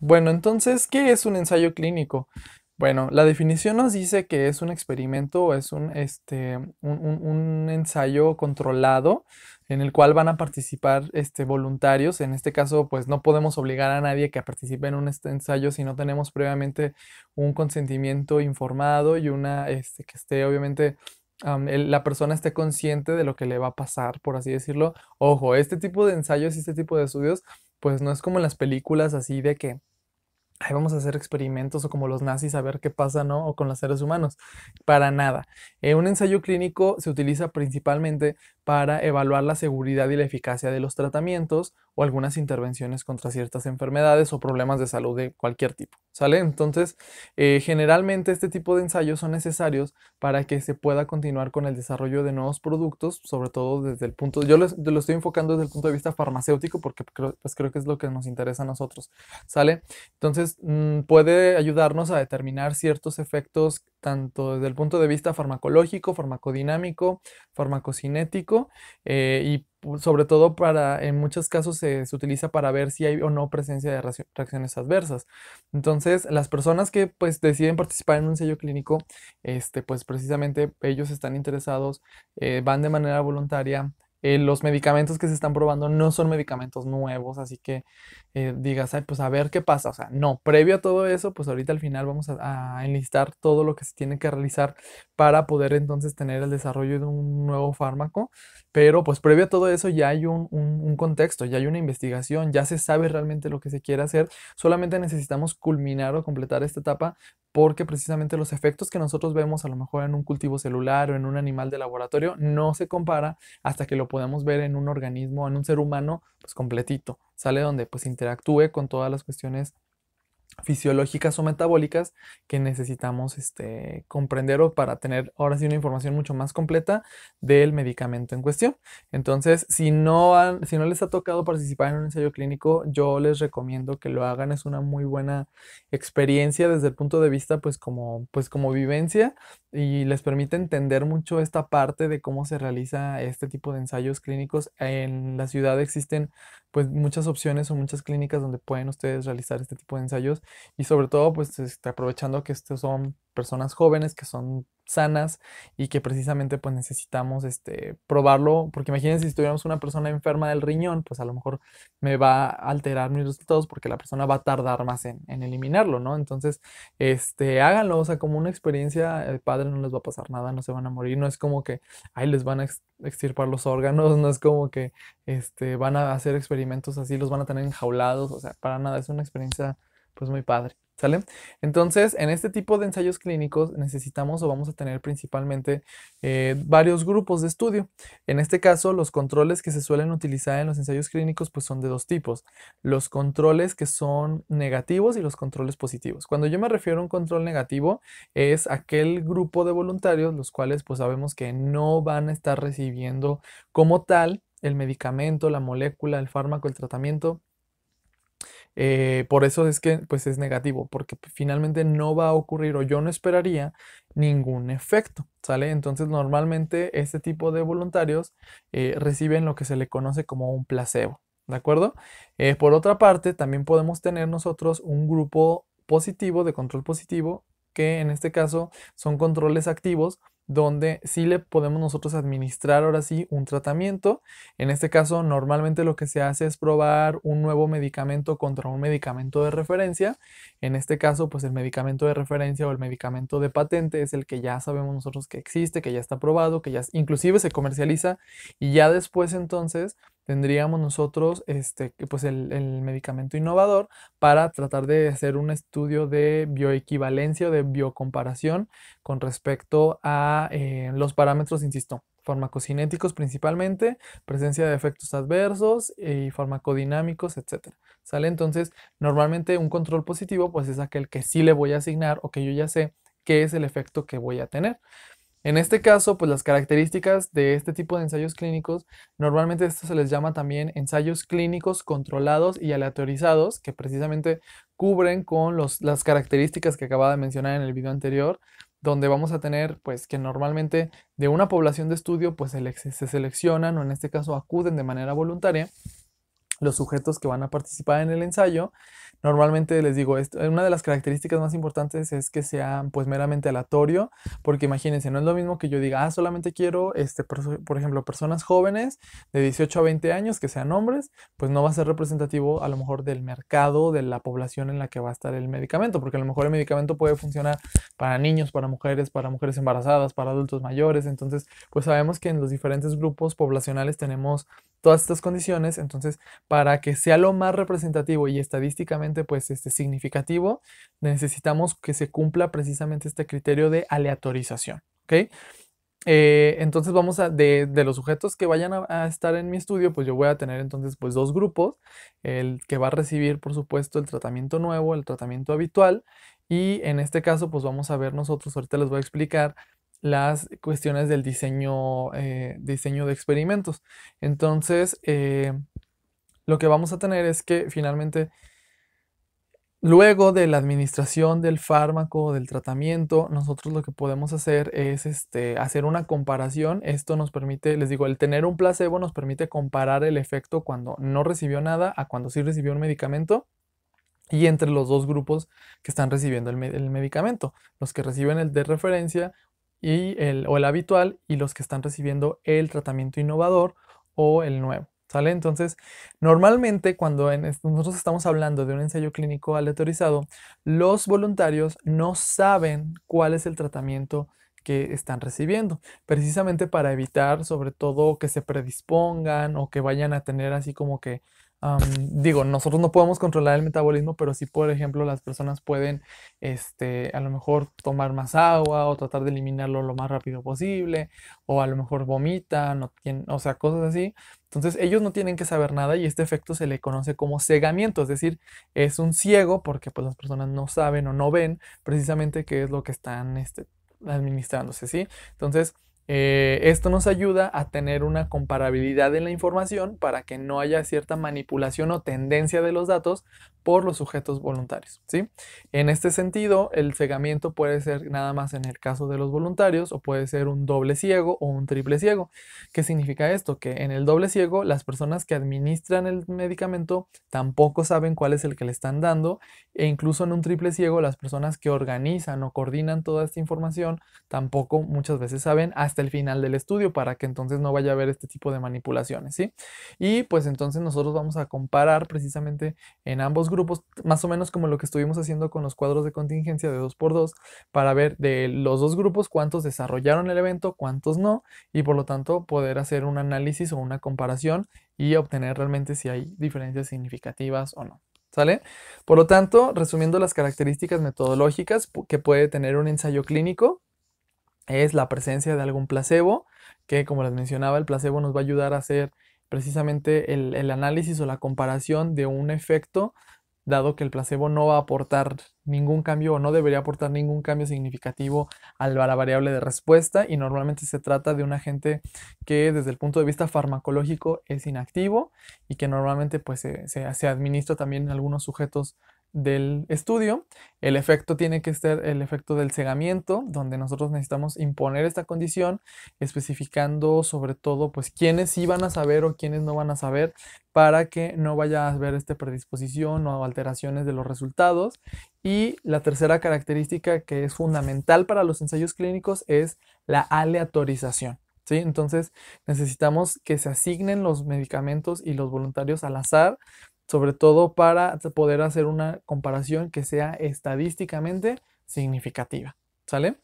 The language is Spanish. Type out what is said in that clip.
Bueno, entonces, ¿qué es un ensayo clínico? Bueno, la definición nos dice que es un experimento o es un ensayo controlado en el cual van a participar voluntarios. En este caso, pues no podemos obligar a nadie que participe en un ensayo si no tenemos previamente un consentimiento informado y que esté obviamente la persona esté consciente de lo que le va a pasar, por así decirlo. Ojo, este tipo de ensayos y este tipo de estudios, pues no es como en las películas así de que "Ay, vamos a hacer experimentos o como los nazis a ver qué pasa, ¿no? O con los seres humanos. Para nada. Un ensayo clínico se utiliza principalmente para evaluar la seguridad y la eficacia de los tratamientos o algunas intervenciones contra ciertas enfermedades o problemas de salud de cualquier tipo, ¿sale? Entonces, generalmente este tipo de ensayos son necesarios para que se pueda continuar con el desarrollo de nuevos productos, sobre todo desde el punto, lo estoy enfocando desde el punto de vista farmacéutico porque pues creo que es lo que nos interesa a nosotros, ¿sale? Entonces, puede ayudarnos a determinar ciertos efectos tanto desde el punto de vista farmacológico, farmacodinámico, farmacocinético y sobre todo en muchos casos se utiliza para ver si hay o no presencia de reacciones adversas. Entonces, las personas que pues deciden participar en un ensayo clínico, pues precisamente ellos están interesados, van de manera voluntaria. Los medicamentos que se están probando no son medicamentos nuevos, así que digas, "Ay, pues a ver qué pasa". O sea, no, previo a todo eso, pues ahorita al final vamos a enlistar todo lo que se tiene que realizar para poder entonces tener el desarrollo de un nuevo fármaco. Pero pues previo a todo eso ya hay un contexto, ya hay una investigación, ya se sabe realmente lo que se quiere hacer. Solamente necesitamos culminar o completar esta etapa porque precisamente los efectos que nosotros vemos a lo mejor en un cultivo celular o en un animal de laboratorio no se compara hasta que lo podemos ver en un organismo, en un ser humano, pues completito, sale donde pues interactúe con todas las cuestiones fisiológicas o metabólicas que necesitamos comprender o para tener ahora sí una información mucho más completa del medicamento en cuestión. Entonces, si no les ha tocado participar en un ensayo clínico, yo les recomiendo que lo hagan. Es una muy buena experiencia desde el punto de vista pues como vivencia y les permite entender mucho esta parte de cómo se realiza este tipo de ensayos clínicos. En la ciudad existen pues muchas opciones o muchas clínicas donde pueden ustedes realizar este tipo de ensayos y sobre todo pues aprovechando que estos son personas jóvenes que son sanas y que precisamente pues necesitamos probarlo, porque imagínense si tuviéramos una persona enferma del riñón, pues a lo mejor me va a alterar mis resultados porque la persona va a tardar más en eliminarlo, ¿no? Entonces, háganlo, o sea, como una experiencia padre, no les va a pasar nada, no se van a morir, no es como que, ay, les van a extirpar los órganos, no es como que van a hacer experimentos así, los van a tener enjaulados, o sea, para nada, es una experiencia pues muy padre, ¿sale? Entonces, en este tipo de ensayos clínicos necesitamos o vamos a tener principalmente varios grupos de estudio. En este caso, los controles que se suelen utilizar en los ensayos clínicos pues son de dos tipos, los controles que son negativos y los controles positivos. Cuando yo me refiero a un control negativo, es aquel grupo de voluntarios los cuales pues sabemos que no van a estar recibiendo como tal el medicamento, la molécula, el fármaco, el tratamiento. Por eso es que pues es negativo, porque finalmente no va a ocurrir o yo no esperaría ningún efecto, ¿sale? Entonces normalmente este tipo de voluntarios reciben lo que se le conoce como un placebo, ¿de acuerdo? Por otra parte, también podemos tener nosotros un grupo positivo de control positivo, que en este caso son controles activos donde sí le podemos nosotros administrar ahora sí un tratamiento. En este caso, normalmente lo que se hace es probar un nuevo medicamento contra un medicamento de referencia. En este caso, pues el medicamento de referencia o el medicamento de patente es el que ya sabemos nosotros que existe, que ya está probado, que ya inclusive se comercializa y ya después entonces tendríamos nosotros pues el medicamento innovador para tratar de hacer un estudio de bioequivalencia o de biocomparación con respecto a los parámetros, insisto, farmacocinéticos principalmente, presencia de efectos adversos y farmacodinámicos, etcétera. ¿Sale? Entonces, normalmente un control positivo pues es aquel que sí le voy a asignar o que yo ya sé qué es el efecto que voy a tener. En este caso, pues las características de este tipo de ensayos clínicos, normalmente esto se les llama también ensayos clínicos controlados y aleatorizados, que precisamente cubren con las características que acababa de mencionar en el video anterior, donde vamos a tener, pues que normalmente de una población de estudio, pues se seleccionan o en este caso acuden de manera voluntaria los sujetos que van a participar en el ensayo. Normalmente les digo, una de las características más importantes es que sea pues meramente aleatorio, porque imagínense, no es lo mismo que yo diga, solamente quiero, por ejemplo, personas jóvenes de 18 a 20 años que sean hombres, pues no va a ser representativo a lo mejor del mercado, de la población en la que va a estar el medicamento, porque a lo mejor el medicamento puede funcionar para niños, para mujeres embarazadas, para adultos mayores, entonces pues sabemos que en los diferentes grupos poblacionales tenemos todas estas condiciones, entonces para que sea lo más representativo y estadísticamente pues significativo, necesitamos que se cumpla precisamente este criterio de aleatorización, ¿ok? Entonces vamos de los sujetos que vayan a estar en mi estudio, pues yo voy a tener entonces pues dos grupos, el que va a recibir por supuesto el tratamiento nuevo, el tratamiento habitual, y en este caso pues vamos a ver nosotros, ahorita les voy a explicar las cuestiones del diseño de experimentos. Entonces, lo que vamos a tener es que finalmente, luego de la administración del fármaco, del tratamiento, nosotros lo que podemos hacer es hacer una comparación. Esto nos permite, les digo, el tener un placebo nos permite comparar el efecto cuando no recibió nada a cuando sí recibió un medicamento y entre los dos grupos que están recibiendo el medicamento, los que reciben el de referencia o el habitual y los que están recibiendo el tratamiento innovador o el nuevo. ¿Sale? Entonces, normalmente cuando nosotros estamos hablando de un ensayo clínico aleatorizado, los voluntarios no saben cuál es el tratamiento que están recibiendo, precisamente para evitar sobre todo que se predispongan o que vayan a tener así como que, digo, nosotros no podemos controlar el metabolismo, pero sí, por ejemplo, las personas pueden, a lo mejor tomar más agua o tratar de eliminarlo lo más rápido posible, o a lo mejor vomitan, o sea, cosas así. Entonces ellos no tienen que saber nada y este efecto se le conoce como cegamiento, es decir, es un ciego porque pues las personas no saben o no ven precisamente qué es lo que están administrándose, ¿sí? Entonces, esto nos ayuda a tener una comparabilidad en la información para que no haya cierta manipulación o tendencia de los datos por los sujetos voluntarios, ¿sí? En este sentido, el cegamiento puede ser nada más en el caso de los voluntarios o puede ser un doble ciego o un triple ciego. ¿Qué significa esto? Que en el doble ciego, las personas que administran el medicamento tampoco saben cuál es el que le están dando, e incluso en un triple ciego, las personas que organizan o coordinan toda esta información tampoco muchas veces saben hasta el final del estudio para que entonces no vaya a haber este tipo de manipulaciones, ¿sí? Y pues entonces nosotros vamos a comparar precisamente en ambos grupos, más o menos como lo que estuvimos haciendo con los cuadros de contingencia de 2x2, para ver de los dos grupos cuántos desarrollaron el evento, cuántos no, y por lo tanto poder hacer un análisis o una comparación y obtener realmente si hay diferencias significativas o no. ¿Sale? Por lo tanto, resumiendo las características metodológicas que puede tener un ensayo clínico, es la presencia de algún placebo, que como les mencionaba, el placebo nos va a ayudar a hacer precisamente el análisis o la comparación de un efecto, dado que el placebo no va a aportar ningún cambio o no debería aportar ningún cambio significativo a la variable de respuesta y normalmente se trata de un agente que desde el punto de vista farmacológico es inactivo y que normalmente pues se administra también en algunos sujetos del estudio. El efecto tiene que ser el efecto del cegamiento, donde nosotros necesitamos imponer esta condición, especificando sobre todo pues quiénes sí van a saber o quiénes no van a saber, para que no vaya a haber predisposición o alteraciones de los resultados. Y la tercera característica que es fundamental para los ensayos clínicos es la aleatorización. ¿Sí? Entonces necesitamos que se asignen los medicamentos y los voluntarios al azar, sobre todo para poder hacer una comparación que sea estadísticamente significativa. ¿Sale?